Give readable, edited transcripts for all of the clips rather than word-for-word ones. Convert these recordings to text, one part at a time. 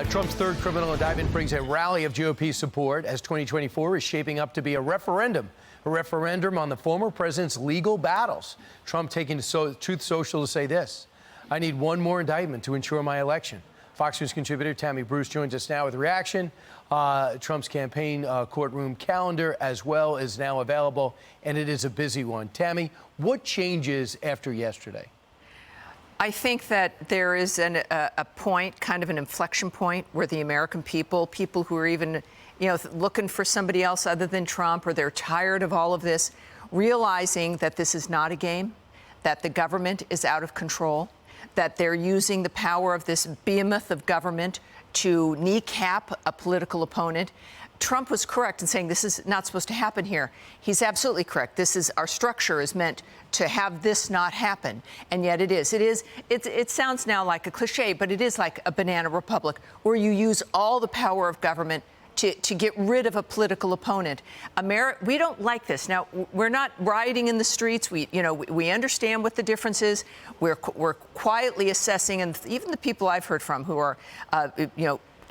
Trump's third criminal indictment brings a rally of GOP support as 2024 is shaping up to be a referendum on the former president's legal battles. Trump taking to Truth Social to say this: "I need one more indictment to ensure my election." Fox News contributor Tammy Bruce joins us now with a reaction. Trump's campaign courtroom calendar as well is now available, and it is a busy one. Tammy, what changes after yesterday? I think that there is a point, kind of an inflection point, where the American people who are even, looking for somebody else other than Trump, or they're tired of all of this, realizing that this is not a game, that the government is out of control, that they're using the power of this behemoth of government to kneecap a political opponent. Trump was correct in saying this is not supposed to happen here. He's absolutely correct. Our structure is meant to have this not happen, and yet it is. It sounds now like a cliche, but it is like a banana republic where you use all the power of government to get rid of a political opponent. We don't like this. Now, we're not rioting in the streets. We understand what the difference is. We're quietly assessing, and even the people I've heard from who are,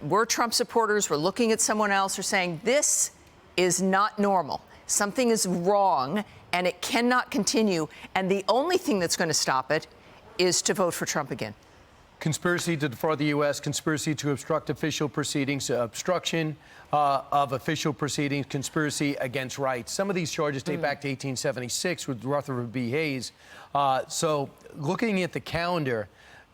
we're Trump supporters, we're looking at someone else, are saying this is not normal. Something is wrong, and it cannot continue. And the only thing that's going to stop it is to vote for Trump again. Conspiracy to defraud the U.S., conspiracy to obstruct official proceedings, obstruction of official proceedings, conspiracy against rights. Some of these charges date back to 1876 with Rutherford B. Hayes. So looking at the calendar,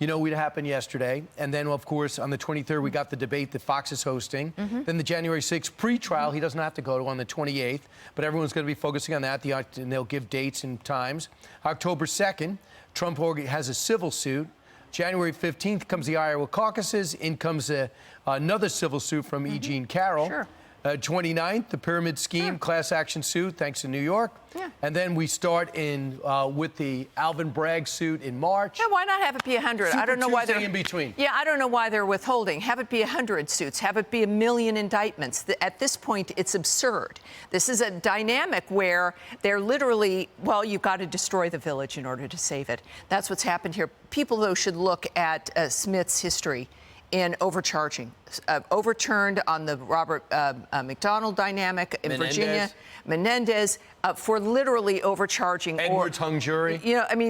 what happened yesterday. And then, of course, on the 23rd, we got the debate that Fox is hosting. Then the January 6th pre-trial, he doesn't have to go to on the 28th, but everyone's going to be focusing on that. And they'll give dates and times. October 2nd, Trump has a civil suit. January 15th comes the Iowa caucuses. In comes another civil suit from E. Jean Carroll. Sure. 29th, the pyramid scheme class action suit, thanks to New York. Yeah. And then we start with the Alvin Bragg suit in March. Yeah, why not have it be 100? I don't know why they're in between. Yeah, I don't know why they're withholding. Have it be 100 suits. Have it be 1 million indictments. At this point, it's absurd. This is a dynamic where they're literally, you've got to destroy the village in order to save it. That's what's happened here. People, though, should look at Smith's history in overcharging, overturned on the Robert McDonald dynamic in Virginia, Menendez, for literally overcharging. Edwards hung jury.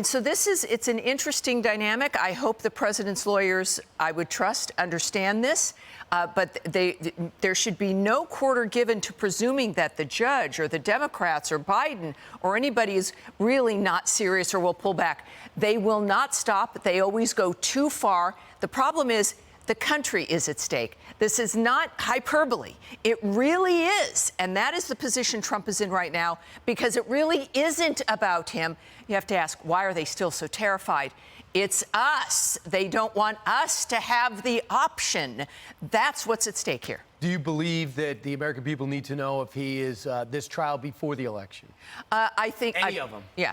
So it's an interesting dynamic. I hope the president's lawyers, I would trust, understand this. But there should be no quarter given to presuming that the judge or the Democrats or Biden or anybody is really not serious or will pull back. They will not stop. They always go too far. The problem is, the country is at stake. This is not hyperbole. It really is. And that is the position Trump is in right now, because it really isn't about him. You have to ask, why are they still so terrified? It's us. They don't want us to have the option. That's what's at stake here. Do you believe that the American people need to know if he is this trial before the election? I think any of them. Yeah.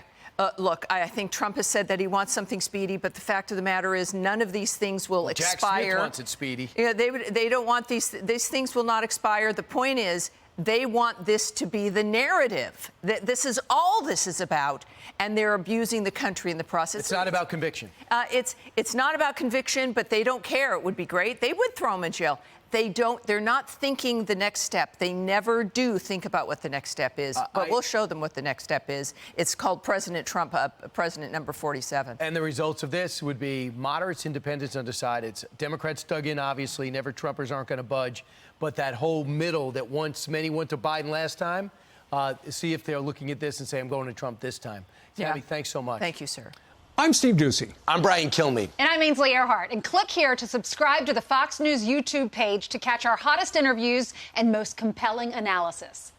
Look, I think Trump has said that he wants something speedy, but the fact of the matter is none of these things will expire. Jack Smith wants it speedy. Yeah, they don't want these things will not expire. The point is, they want this to be the narrative. This is all this is about, and they're abusing the country in the process. It's not about conviction. It's not about conviction, but they don't care. It would be great. They would throw him in jail. They're not thinking the next step. They never do think about what the next step is. But we'll show them what the next step is. It's called President Trump, President number 47. And the results of this would be moderates, independents, undecideds. Democrats dug in, obviously. Never Trumpers aren't going to budge. But that whole middle that many went to Biden last time, see if they're looking at this and say, I'm going to Trump this time. Tammy, thanks so much. Thank you, sir. I'm Steve Ducey. I'm Brian Kilmeade. And I'm Ainsley Earhart. And click here to subscribe to the Fox News YouTube page to catch our hottest interviews and most compelling analysis.